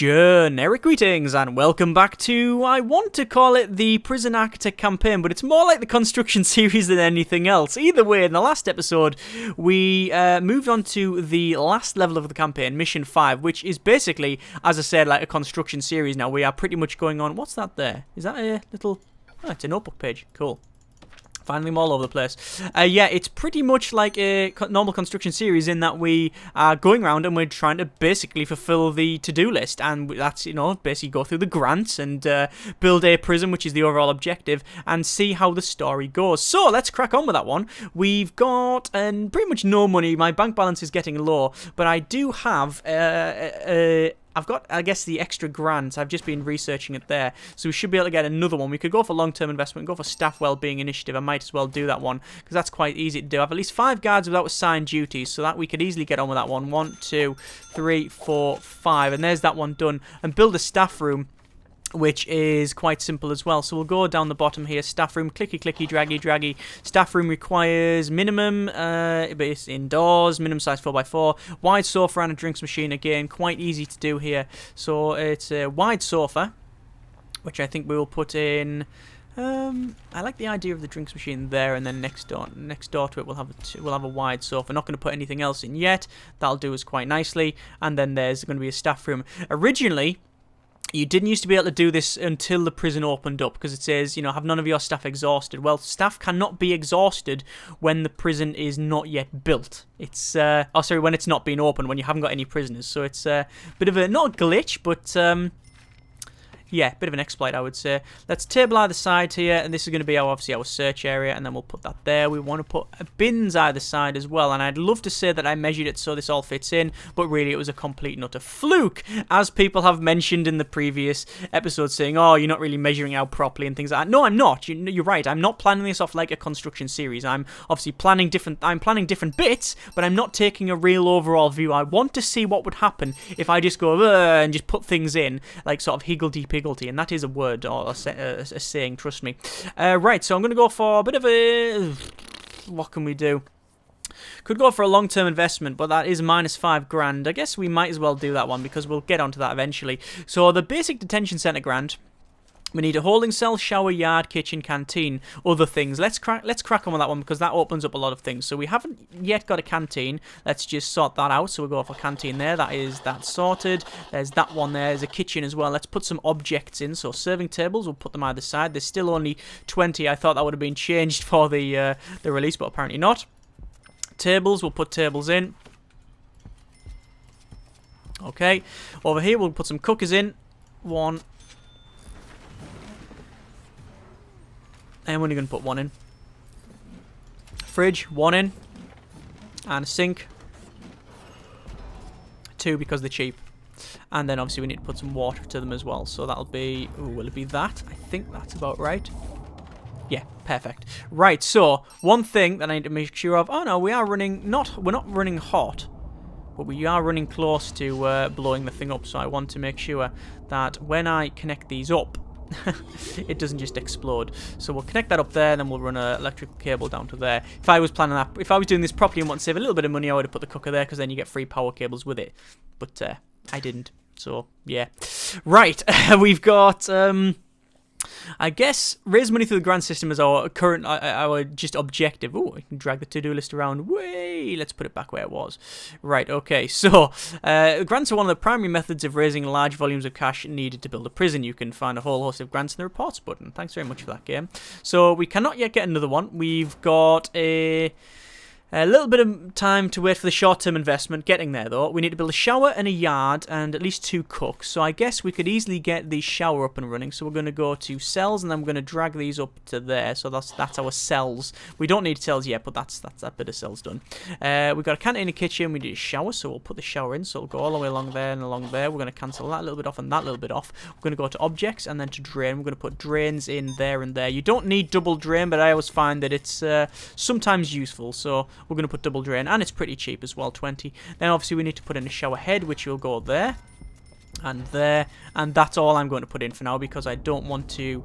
Generic greetings and welcome back to, I want to call it the Prison Architect campaign, but it's more like the construction series than anything else. Either way, in the last episode, we moved on to the last level of the campaign, Mission 5, which is basically, as I said, like a construction series now. We are pretty much going on... What's that there? Is that a little... Oh, it's a notebook page. Cool. Finding them all over the place. Yeah, it's pretty much like a normal construction series in that we are going around and we're trying to basically fulfill the to-do list. And that's, you know, basically go through the grants and build a prison, which is the overall objective, and see how the story goes. So, let's crack on with that one. We've got pretty much no money. My bank balance is getting low, but I do have I've got, I guess, the extra grant. I've just been researching it there. So we should be able to get another one. We could go for long-term investment, go for staff well-being initiative. I might as well do that one, because that's quite easy to do. I have at least 5 guards without assigned duties, so that we could easily get on with that one. 1, 2, 3, 4, 5. And there's that one done. And build a staff room, which is quite simple as well. So we'll go down the bottom here, staff room, clicky, clicky, draggy, draggy. Staff room requires minimum, but it's indoors, minimum size 4x4, wide sofa and a drinks machine, again, quite easy to do here. So it's a wide sofa, which I think we will put in... I like the idea of the drinks machine there, and then next door to it we'll have a wide sofa. Not going to put anything else in yet. That'll do us quite nicely. And then there's going to be a staff room. Originally, you didn't used to be able to do this until the prison opened up, because it says, you know, have none of your staff exhausted. Well, staff cannot be exhausted when the prison is not yet built. It's, when it's not been opened, when you haven't got any prisoners. So it's a bit of a, not a glitch, but, yeah, bit of an exploit, I would say. Let's table either side here, and this is going to be obviously our search area, and then we'll put that there. We want to put bins either side as well, and I'd love to say that I measured it so this all fits in, but really it was a complete and utter fluke, as people have mentioned in the previous episode, saying, oh, you're not really measuring out properly and things like that. No, I'm not. You're right. I'm not planning this off like a construction series. I'm obviously planning different bits, but I'm not taking a real overall view. I want to see what would happen if I just go and just put things in, like sort of higgledy-piggledy. And that is a word or a saying, trust me. Right, so I'm going to go for a bit of a... What can we do? Could go for a long-term investment, but that is minus 5 grand. I guess we might as well do that one, because we'll get onto that eventually. So the basic detention centre grant... We need a holding cell, shower, yard, kitchen, canteen, other things. Let's crack on with that one, because that opens up a lot of things. So we haven't yet got a canteen. Let's just sort that out. So we'll go for canteen there. That's sorted. There's that one there. There's a kitchen as well. Let's put some objects in. So serving tables, we'll put them either side. There's still only 20. I thought that would have been changed for the release, but apparently not. Tables, we'll put tables in. Okay. Over here, we'll put some cookers in. 1. And we're only going to put 1 in. Fridge, 1 in. And a sink. 2 because they're cheap. And then obviously we need to put some water to them as well. So that'll be... Ooh, will it be that? I think that's about right. Yeah, perfect. Right, so one thing that I need to make sure of... Oh no, we are running... We're not running hot. But we are running close to blowing the thing up. So I want to make sure that when I connect these up, it doesn't just explode. So we'll connect that up there, and then we'll run an electrical cable down to there. If I was planning that, if I was doing this properly and wanted to save a little bit of money, I would have put the cooker there, because then you get free power cables with it. But I didn't. So yeah. Right, we've got I guess raise money through the grant system is our current, our just objective. Oh, I can drag the to-do list around. Way, let's put it back where it was. Right, okay. So, grants are one of the primary methods of raising large volumes of cash needed to build a prison. You can find a whole host of grants in the reports button. Thanks very much for that game. So, we cannot yet get another one. We've got a little bit of time to wait for the short-term investment. Getting there, though. We need to build a shower and a yard and at least 2 cooks. So I guess we could easily get the shower up and running. So we're going to go to cells, and then we're going to drag these up to there. So that's our cells. We don't need cells yet, but that's that bit of cells done. We've got a canteen and a kitchen. We need a shower, so we'll put the shower in. So it'll go all the way along there and along there. We're going to cancel that little bit off and that little bit off. We're going to go to objects and then to drain. We're going to put drains in there and there. You don't need double drain, but I always find that it's sometimes useful. So we're going to put double drain, and it's pretty cheap as well, 20. Then obviously we need to put in a shower head, which will go there. and there, and that's all I'm going to put in for now because I don't want to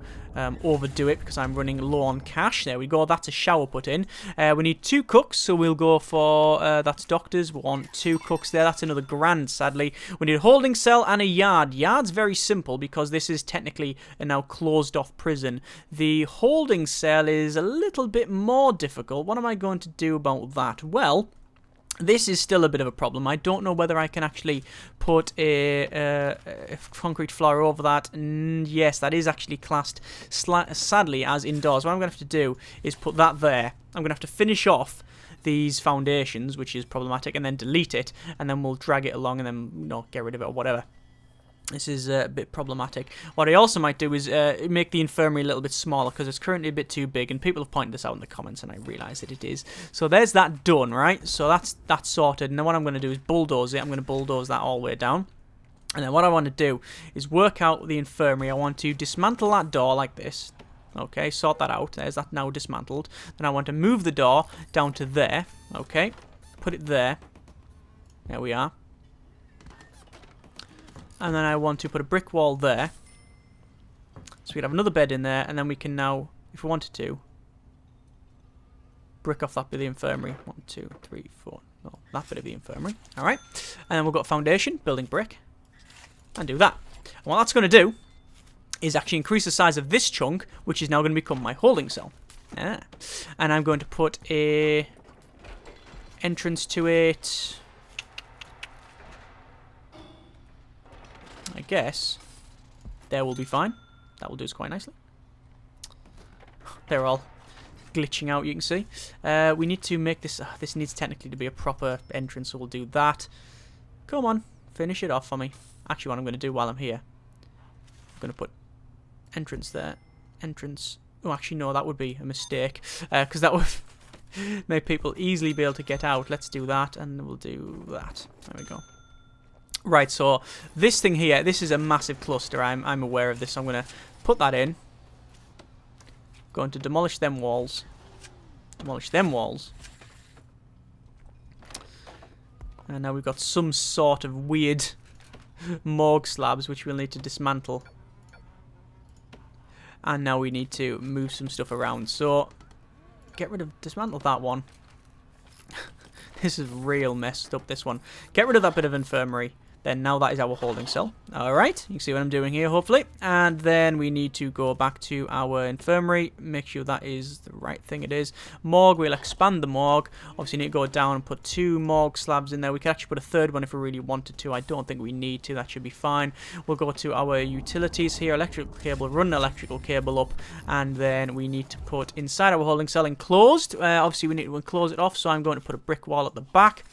overdo it because I'm running low on cash. There we go, that's a shower put in. We need 2 cooks, so we'll go for that's doctors. We want 2 cooks there. That's another grand, sadly. We need a holding cell and a yard. Yard's very simple because this is technically a now closed off prison. The holding cell is a little bit more difficult. What am I going to do about that? Well, this is still a bit of a problem. I don't know whether I can actually put a concrete floor over that. Yes, that is actually classed, sadly, as indoors. What I'm going to have to do is put that there. I'm going to have to finish off these foundations, which is problematic, and then delete it, and then we'll drag it along and then, you know, get rid of it or whatever. This is a bit problematic. What I also might do is make the infirmary a little bit smaller because it's currently a bit too big, and people have pointed this out in the comments, and I realise that it is. So there's that done, right? So that's sorted. And then what I'm going to do is bulldoze it. I'm going to bulldoze that all the way down. And then what I want to do is work out the infirmary. I want to dismantle that door like this. Okay, sort that out. There's that now dismantled. Then I want to move the door down to there. Okay, put it there. There we are. And then I want to put a brick wall there. So we'd have another bed in there, and then we can now, if we wanted to, brick off that bit of the infirmary. 1, 2, 3, 4. No, that bit of the infirmary. Alright. And then we've got a foundation, building brick, and do that. And what that's going to do is actually increase the size of this chunk, which is now going to become my holding cell. And I'm going to put a entrance to it. I guess there will be fine. That will do us quite nicely. They're all glitching out, you can see. We need to make this... this needs technically to be a proper entrance, so we'll do that. Come on, finish it off for me. Actually, what I'm going to do while I'm here, I'm going to put entrance there. Entrance... Oh, actually, no, that would be a mistake. Because that would make people easily be able to get out. Let's do that, and we'll do that. There we go. Right, so this thing here, this is a massive cluster. I'm aware of this. So I'm going to put that in. Going to demolish them walls. Demolish them walls. And now we've got some sort of weird morgue slabs which we'll need to dismantle. And now we need to move some stuff around. So, dismantle that one. This is real messed up, this one. Get rid of that bit of infirmary. Then now that is our holding cell. Alright, you can see what I'm doing here, hopefully. And then we need to go back to our infirmary. Make sure that is the right thing it is. Morgue, we'll expand the morgue. Obviously, need to go down and put 2 morgue slabs in there. We could actually put a 3rd one if we really wanted to. I don't think we need to. That should be fine. We'll go to our utilities here. Electrical cable, run an electrical cable up. And then we need to put inside our holding cell enclosed. Obviously, we need to close it off. So I'm going to put a brick wall at the back.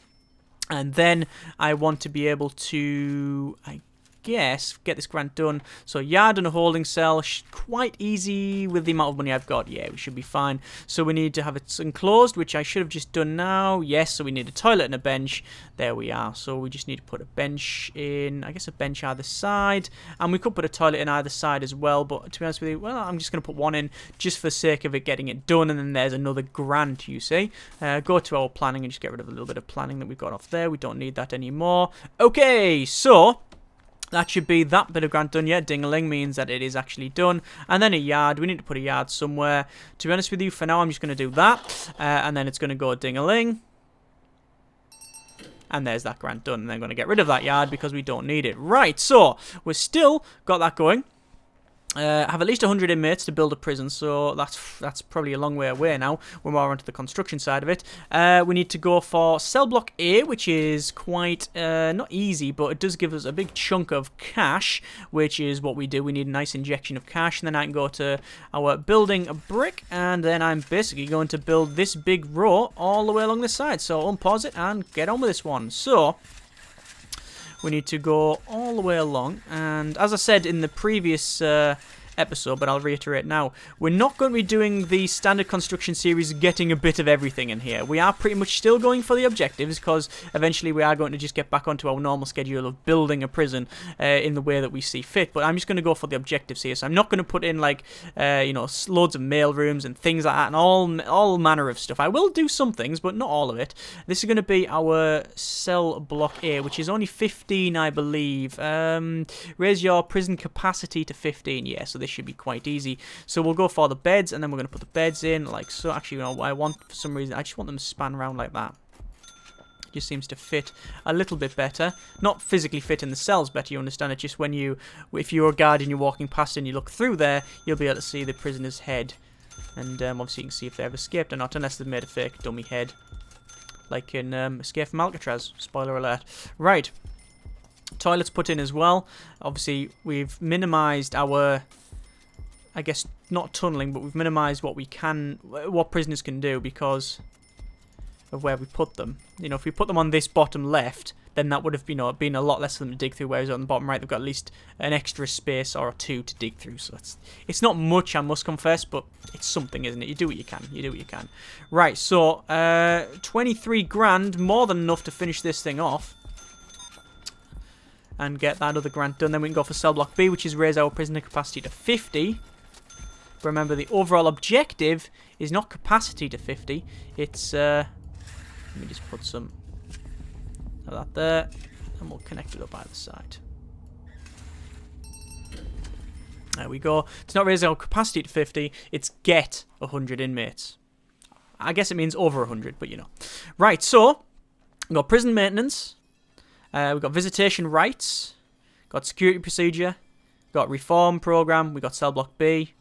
And then I want to be able to, I guess, get this grant done. So yard and a holding cell, quite easy with the amount of money I've got. Yeah, we should be fine. So we need to have it enclosed, which I should have just done now. Yes, so we need a toilet and a bench. There we are. So we just need to put a bench in, I guess a bench either side. And we could put a toilet in either side as well. But to be honest with you, well, I'm just going to put one in just for the sake of it getting it done. And then there's another grant, you see. Go to our planning and just get rid of a little bit of planning that we've got off there. We don't need that anymore. Okay, so that should be that bit of grant done. Yeah, ding-a-ling means that it is actually done. And then a yard. We need to put a yard somewhere. To be honest with you, for now, I'm just going to do that. And then it's going to go ding-a-ling. And there's that grant done. And then I'm going to get rid of that yard because we don't need it. Right, so we've still got that going. Have at least 100 inmates to build a prison, so that's probably a long way away now. We're more onto the construction side of it. We need to go for cell block A, which is quite not easy, but it does give us a big chunk of cash, which is what we do. We need a nice injection of cash, and then I can go to our building a brick, and then I'm basically going to build this big row all the way along this side. So unpause it and get on with this one. So we need to go all the way along, and as I said in the previous episode, but I'll reiterate now. We're not going to be doing the standard construction series getting a bit of everything in here. We are pretty much still going for the objectives, because eventually we are going to just get back onto our normal schedule of building a prison in the way that we see fit. But I'm just going to go for the objectives here. So I'm not going to put in, like, you know, loads of mail rooms and things like that and all manner of stuff. I will do some things, but not all of it. This is going to be our cell block A, which is only 15, I believe. Raise your prison capacity to 15. Yeah, so this should be quite easy. So we'll go for the beds, and then we're going to put the beds in like so. Actually, you know what I want, for some reason, I just want them to span around like that. Just seems to fit a little bit better. Not physically fit in the cells better, you understand it. Just when you, if you're a guard and you're walking past and you look through there, you'll be able to see the prisoner's head. And obviously you can see if they've escaped or not, unless they've made a fake dummy head. Like in Escape from Alcatraz. Spoiler alert. Right. Toilets put in as well. Obviously we've minimised our, I guess, not tunneling, but we've minimised what we can, what prisoners can do because of where we put them. You know, if we put them on this bottom left, then that would have, you know, been a lot less for them to dig through, whereas on the bottom right, they've got at least an extra space or two to dig through. So it's not much, I must confess, but it's something, isn't it? You do what you can. You do what you can. Right, so 23 grand, more than enough to finish this thing off and get that other grant done. Then we can go for cell block B, which is raise our prisoner capacity to 50. But remember, the overall objective is not capacity to 50. It's, let me just put some of that there, and we'll connect it up either side. There we go. It's not raise our capacity to 50, it's get 100 inmates. I guess it means over 100, but you know. Right, so, we've got prison maintenance. We've got visitation rights, got security procedure, got reform program, we got cell block B.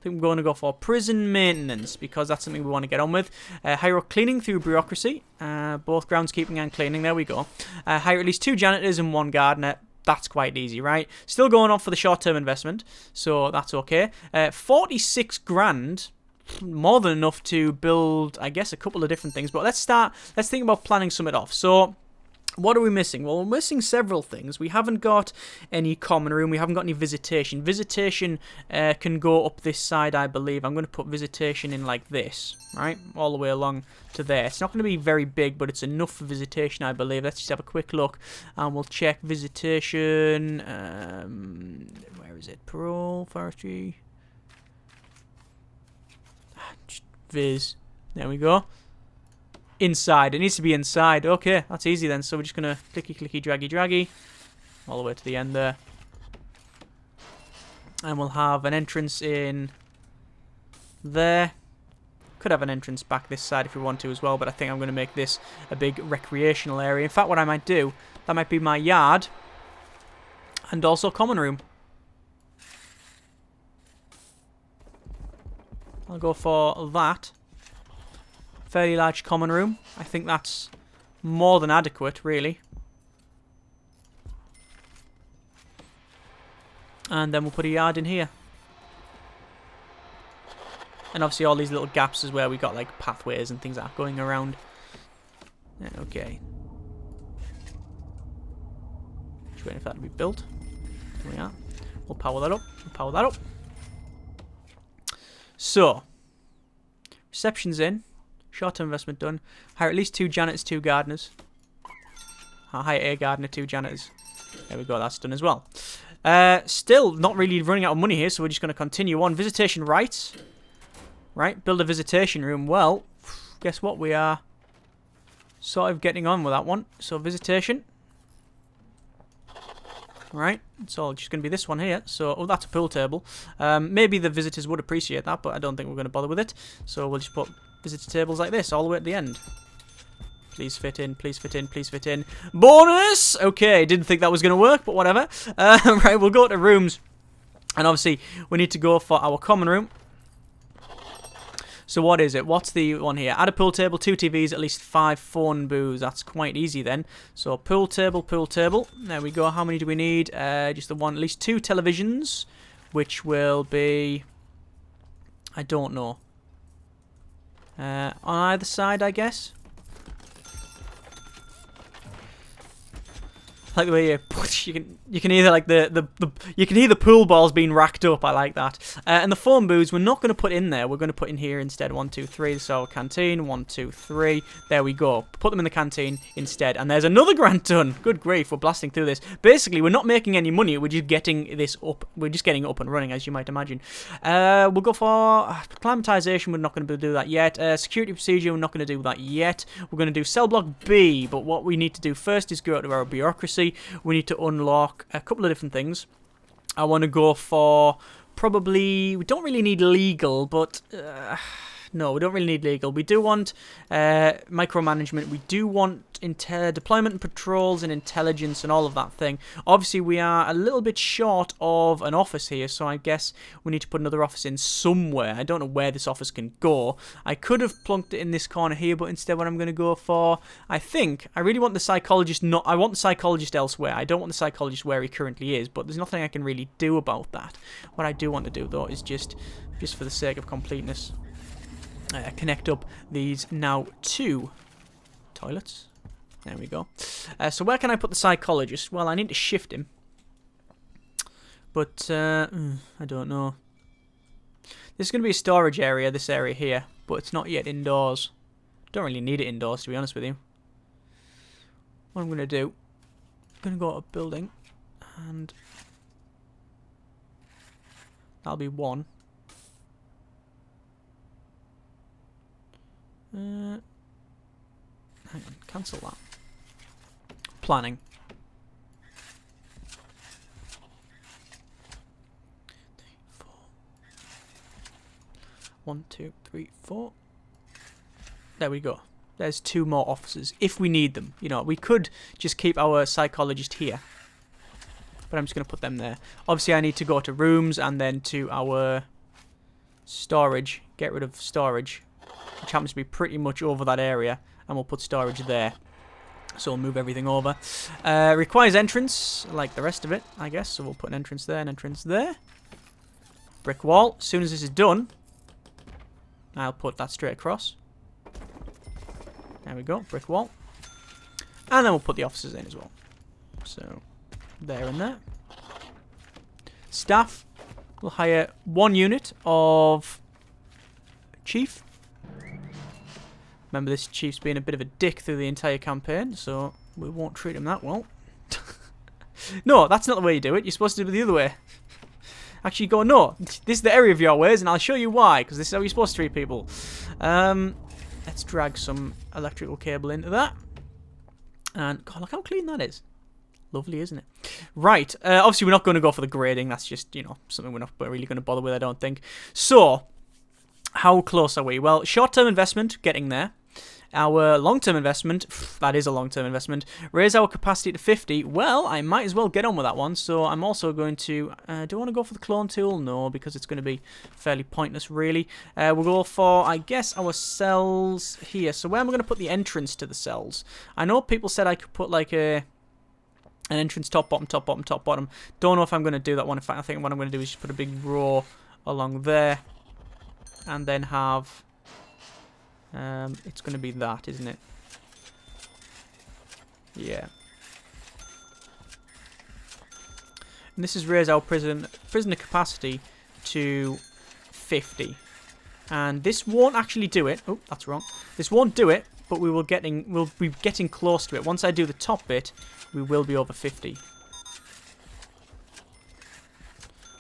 I think we're going to go for prison maintenance because that's something we want to get on with. Hire cleaning through bureaucracy, both groundskeeping and cleaning. There we go. Hire at least 2 janitors and 1 gardener. That's quite easy, right? Still going on for the short-term investment, so that's okay. 46 grand. More than enough to build, I guess, a couple of different things. But let's think about planning some of it off. So, what are we missing? Well, we're missing several things. We haven't got any common room. We haven't got any visitation. Visitation can go up this side, I believe. I'm going to put visitation in like this, right? All the way along to there. It's not going to be very big, but it's enough for visitation, I believe. Let's just have a quick look, and we'll check visitation. Where is it? Parole, forestry. Viz. There we go. Inside. It needs to be inside. Okay, that's easy then. So we're just going to clicky, clicky, draggy, draggy. All the way to the end there. And we'll have an entrance in there. Could have an entrance back this side if we want to as well, but I think I'm going to make this a big recreational area. In fact, what I might do, that might be my yard and also common room. I'll go for that. Fairly large common room. I think that's more than adequate, really. And then we'll put a yard in here. And obviously all these little gaps is where we got like pathways and things like that going around. Okay. Just waiting for that to be built. There we are. We'll power that up. We'll power that up. So, reception's in. Short-term investment done. Hire at least 2 janitors, 2 gardeners. I'll hire a gardener, 2 janitors. There we go, that's done as well. Still not really running out of money here, so we're just going to continue on. Visitation rights. Right, build a visitation room. Well, guess what? We are sort of getting on with that one. So, visitation. Right, it's all just going to be this one here. So, oh, that's a pool table. Maybe the visitors would appreciate that, but I don't think we're going to bother with it. So, we'll just put visitor tables like this all the way at the end. Please fit in, please fit in, please fit in. Bonus! Okay, didn't think that was going to work, but whatever. Right, we'll go to rooms. And obviously, we need to go for our common room. So what is it? What's the one here? Add a pool table, 2 TVs, at least 5 phone booths. That's quite easy then. So pool table, pool table. There we go. How many do we need? Just the one, at least 2 televisions, which will be, I don't know. On either side, I guess. like the way you can hear like you can hear the pool balls being racked up. I like that. And the phone booths we're not going to put in there. We're going to put in here instead. 1, 2, 3. So canteen. 1, 2, 3. There we go. Put them in the canteen instead. And there's another grant done. Good grief, we're blasting through this. Basically, we're not making any money. We're just getting this up. We're just getting it up and running, as you might imagine. We'll go for acclimatization. We're not going to do that yet. Security procedure. We're not going to do that yet. We're going to do cell block B. But what we need to do first is go out to our bureaucracy. We need to unlock a couple of different things. I want to go for probably... We don't really need legal, but... no, we don't really need legal. We do want micromanagement. We do want deployment and patrols and intelligence and all of that thing. Obviously, we are a little bit short of an office here, so I guess we need to put another office in somewhere. I don't know where this office can go. I could have plunked it in this corner here, but instead what I'm going to go for, I really want the psychologist I want the psychologist elsewhere. I don't want the psychologist where he currently is, but there's nothing I can really do about that. What I do want to do, though, is just for the sake of completeness, connect up these now 2 toilets. There we go. So where can I put the psychologist? Well, I need to shift him. But, I don't know. This is going to be a storage area, this area here. But it's not yet indoors. Don't really need it indoors, to be honest with you. What I'm going to do, I'm going to go to a building. And that'll be 1. Hang on, cancel that. Planning. 4. 1, 2, 3, 4. There we go. There's 2 more officers if we need them. You know, we could just keep our psychologist here, but I'm just going to put them there. Obviously, I need to go to rooms and then to our storage. Get rid of storage, which happens to be pretty much over that area, and we'll put storage there. So we'll move everything over. Requires entrance, like the rest of it, I guess. So we'll put an entrance there, an entrance there. Brick wall. As soon as this is done, I'll put that straight across. There we go, brick wall. And then we'll put the officers in as well. So, there and there. Staff will hire 1 unit of chief. Remember, this chief's been a bit of a dick through the entire campaign, so we won't treat him that well. No, that's not the way you do it. You're supposed to do it the other way. Actually, go, no, this is the area of your ways, and I'll show you why, because this is how you're supposed to treat people. Let's drag some electrical cable into that. And, God, look how clean that is. Lovely, isn't it? Right, obviously we're not going to go for the grading. That's just, you know, something we're not really going to bother with, I don't think. So, how close are we? Well, short-term investment, getting there. Our long-term investment, that is a long-term investment. Raise our capacity to 50. Well, I might as well get on with that one. So I'm also going to... do I want to go for the clone tool? No, because it's going to be fairly pointless, really. We'll go for, I guess, our cells here. So where am I going to put the entrance to the cells? I know people said I could put, like, an entrance top, bottom, top, bottom, top, bottom. Don't know if I'm going to do that one. In fact, I think what I'm going to do is just put a big row along there. And then have... it's going to be that, isn't it? Yeah. And this is raise our prisoner capacity to 50. And this won't actually do it. Oh, that's wrong. This won't do it, but we'll be getting close to it. Once I do the top bit, we will be over 50.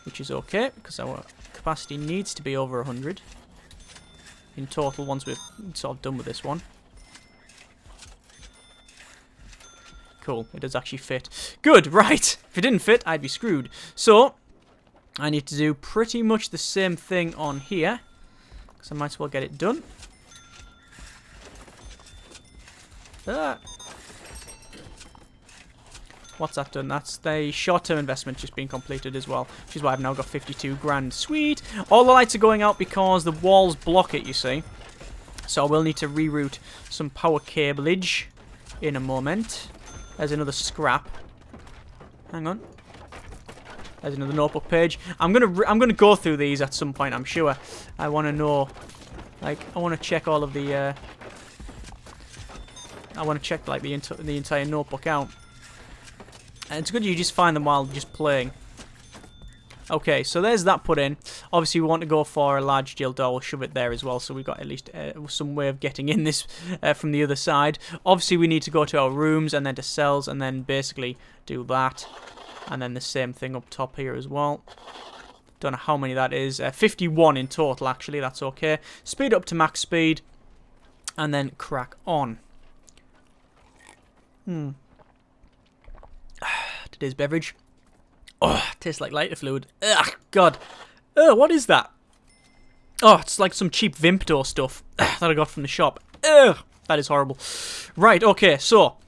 Which is okay, because our capacity needs to be over 100. In total, once we're sort of done with this one. Cool, it does actually fit. Good, right! If it didn't fit, I'd be screwed. So, I need to do pretty much the same thing on here. Because I might as well get it done. What's that done? That's the short-term investment just being completed as well, which is why I've now got 52 grand. Sweet! All the lights are going out because the walls block it, you see. So I will need to reroute some power cableage in a moment. There's another scrap. Hang on. There's another notebook page. I'm gonna go through these at some point, I'm sure. I want to know, like, I want to check all of the. I want to check like the entire notebook out. And it's good you just find them while just playing. Okay, so there's that put in. Obviously, we want to go for a large jail door. We'll shove it there as well, so we've got at least some way of getting in this from the other side. Obviously, we need to go to our rooms and then to cells and then basically do that. And then the same thing up top here as well. Don't know how many that is. 51 in total, actually. That's okay. Speed up to max speed. And then crack on. Today's beverage. Oh, it tastes like lighter fluid. Ugh, God. Ugh, what is that? Oh, it's like some cheap Vimto stuff that I got from the shop. Ugh, that is horrible. Right, okay, so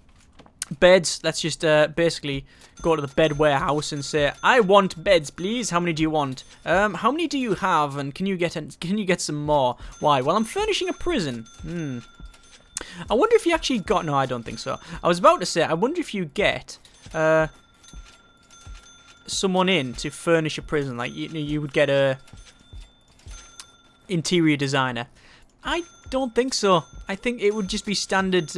beds. Let's just basically go to the bed warehouse and say, I want beds, please. How many do you want? How many do you have? And can you get some more? Why? Well, I'm furnishing a prison. I wonder if you actually got... No, I don't think so. I was about to say, I wonder if you get someone in to furnish a prison. Like, you would get a interior designer. I don't think so. I think it would just be standard...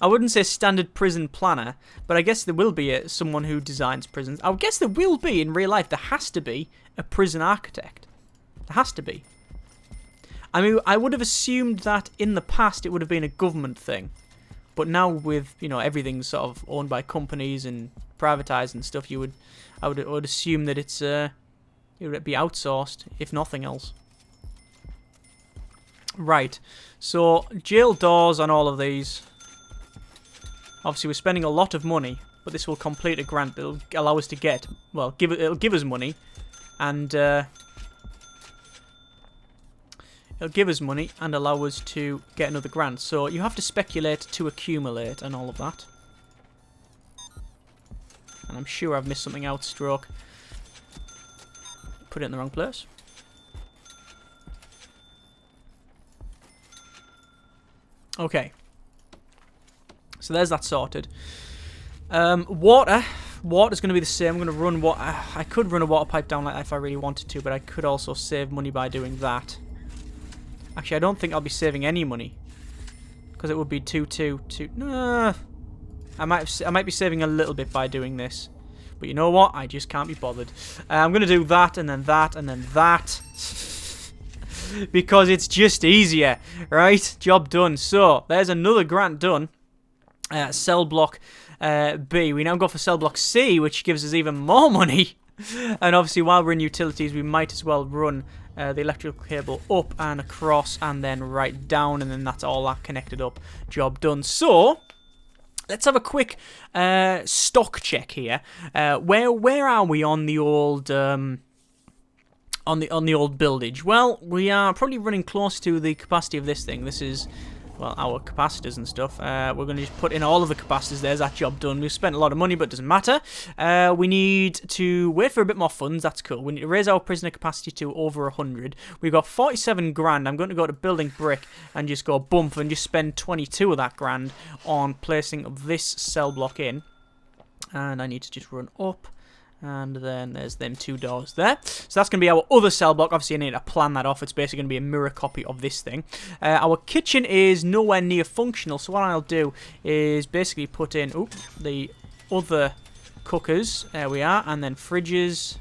I wouldn't say standard prison planner, but I guess there will be someone who designs prisons. I guess there will be in real life. There has to be a prison architect. There has to be. I mean, I would have assumed that in the past it would have been a government thing. But now with, you know, everything sort of owned by companies and privatized and stuff, I would assume that it would be outsourced, if nothing else. Right. So, jail doors on all of these. Obviously, we're spending a lot of money, but this will complete a grant that will allow us to get, well, it'll give us money, and it'll give us money and allow us to get another grant. So you have to speculate to accumulate and all of that. And I'm sure I've missed something out, stroke. Put it in the wrong place. Okay. So there's that sorted. Water. Water's going to be the same. I'm going to run water. I could run a water pipe down like that if I really wanted to, but I could also save money by doing that. Actually, I don't think I'll be saving any money, because it would be 2. Nah. I might be saving a little bit by doing this, but you know what? I just can't be bothered. I'm going to do that and then that and then that. Because it's just easier, right? Job done. So, there's another grant done. Cell block B. We now go for cell block C, which gives us even more money. And obviously, while we're in utilities, we might as well run the electrical cable up and across and then right down, and then that's all that connected up. Job done. So, let's have a quick stock check here. Where are we on the old... on the old buildage? Well, we are probably running close to the capacity of this thing. This is, well, our capacitors and stuff. We're going to just put in all of the capacitors. There's that job done. We've spent a lot of money, but it doesn't matter. We need to wait for a bit more funds. That's cool. We need to raise our prisoner capacity to over 100. We've got 47 grand. I'm going to go to building brick and just go bump and just spend 22 of that grand on placing this cell block in. And I need to just run up. And then there's them 2 doors there. So that's going to be our other cell block. Obviously, I need to plan that off. It's basically going to be a mirror copy of this thing. Our kitchen is nowhere near functional. So what I'll do is basically put in the other cookers. There we are. And then fridges.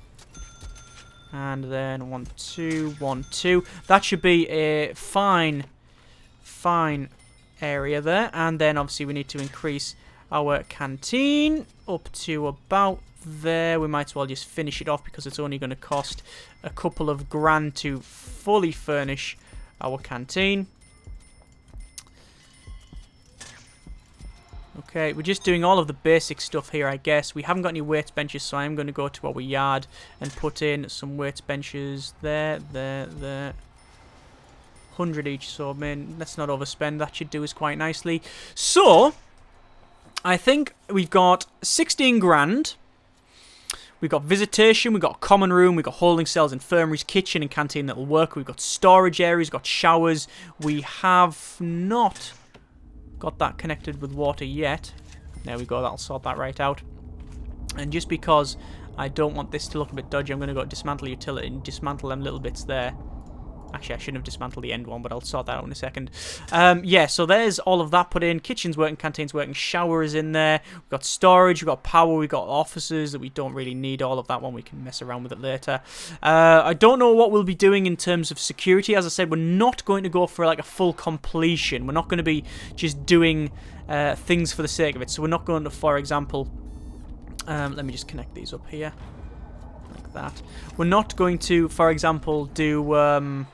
And then 1, 2, 1, 2. That should be a fine area there. And then obviously we need to increase our canteen up to about... there. We might as well just finish it off because it's only going to cost a couple of grand to fully furnish our canteen. Okay, we're just doing all of the basic stuff here, I guess. We haven't got any weights benches, so I'm going to go to our yard and put in some weights benches there. 100 each, so man, let's not overspend. That should do us quite nicely. So, I think we've got 16 grand. We've got visitation, we've got common room, we've got holding cells, infirmaries, kitchen and canteen that'll work. We've got storage areas, we've got showers. We have not got that connected with water yet. There we go, that'll sort that right out. And just because I don't want this to look a bit dodgy, I'm going to go dismantle utility and dismantle them little bits there. Actually, I shouldn't have dismantled the end one, but I'll sort that out in a second. Yeah, so there's all of that put in. Kitchen's working, canteen's working, shower is in there. We've got storage, we've got power, we've got offices that we don't really need all of that one. We can mess around with it later. I don't know what we'll be doing in terms of security. As I said, we're not going to go for like a full completion. We're not going to be just doing things for the sake of it. So we're not going to, for example... let me just connect these up here. Like that. We're not going to, for example, do...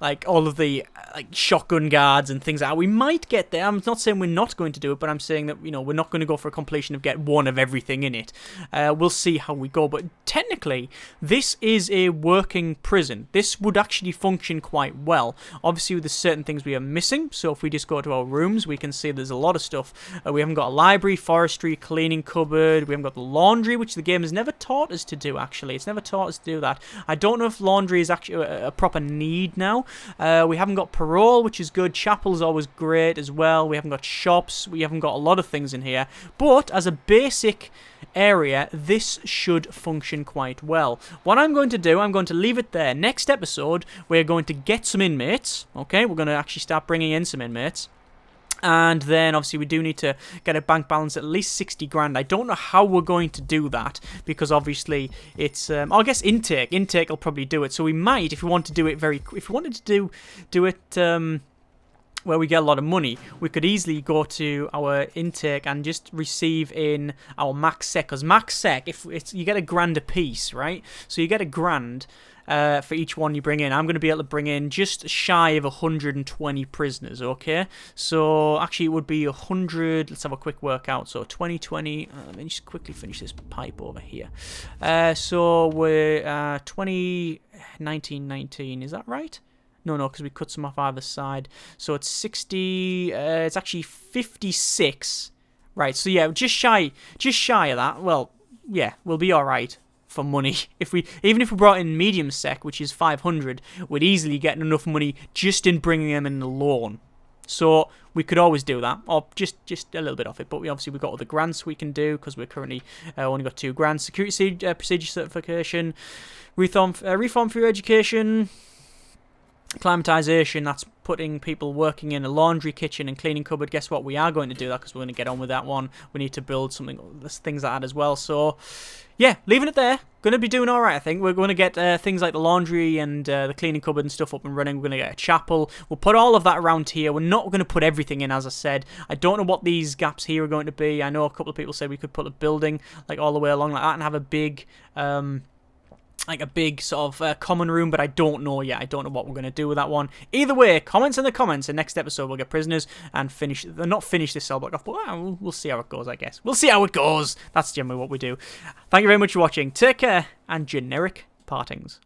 like all of the like shotgun guards and things like that. We might get there. I'm not saying we're not going to do it, but I'm saying that, you know, we're not going to go for a completion of get one of everything in it. We'll see how we go. But technically, this is a working prison. This would actually function quite well. Obviously, there's certain things we are missing. So if we just go to our rooms, we can see there's a lot of stuff. We haven't got a library, forestry, cleaning cupboard. We haven't got the laundry, which the game has never taught us to do, actually. It's never taught us to do that. I don't know if laundry is actually a proper need now. We haven't got parole, which is good. Chapel's always great as well. We haven't got shops. We haven't got a lot of things in here. But as a basic area, this should function quite well. What I'm going to do, I'm going to leave it there. Next episode, we're going to get some inmates. Okay, we're going to actually start bringing in some inmates. And then, obviously, we do need to get a bank balance at least 60 grand. I don't know how we're going to do that, because obviously it's... I guess intake. Intake will probably do it. So we might, if we want to do it if we wanted to do it where we get a lot of money, we could easily go to our intake and just receive in our max sec. Because max sec, you get £1,000 a piece, right? So you get £1,000... for each one you bring in. I'm going to be able to bring in just shy of 120 prisoners, okay? So, actually, it would be 100... Let's have a quick workout. So, 2020... let me just quickly finish this pipe over here. So, we're 20... 19, is that right? No, because we cut some off either side. So, it's 60... it's actually 56. Right, so yeah, just shy of that. Well, yeah, we'll be alright for money. Even if we brought in medium sec, which is 500, we'd easily get enough money just in bringing them in alone. So we could always do that, or just a little bit off it. But we've got other grants we can do, because we're currently only got 2 grants. Security procedure certification, reform for your education, climatization, that's putting people working in a laundry, kitchen and cleaning cupboard. Guess what? We are going to do that, because we're going to get on with that one. We need to build something, things like that as well. So yeah, leaving it there. Going to be doing all right, I think. We're going to get things like the laundry and the cleaning cupboard and stuff up and running. We're going to get a chapel. We'll put all of that around here. We're not going to put everything in, as I said. I don't know what these gaps here are going to be. I know a couple of people said we could put a building like all the way along like that and have a big... like a big sort of common room, but I don't know yet. I don't know what we're going to do with that one. Either way, comments in the comments, and next episode we'll get prisoners and not finish this cell block off, but we'll see how it goes, I guess. We'll see how it goes. That's generally what we do. Thank you very much for watching. Take care, and generic partings.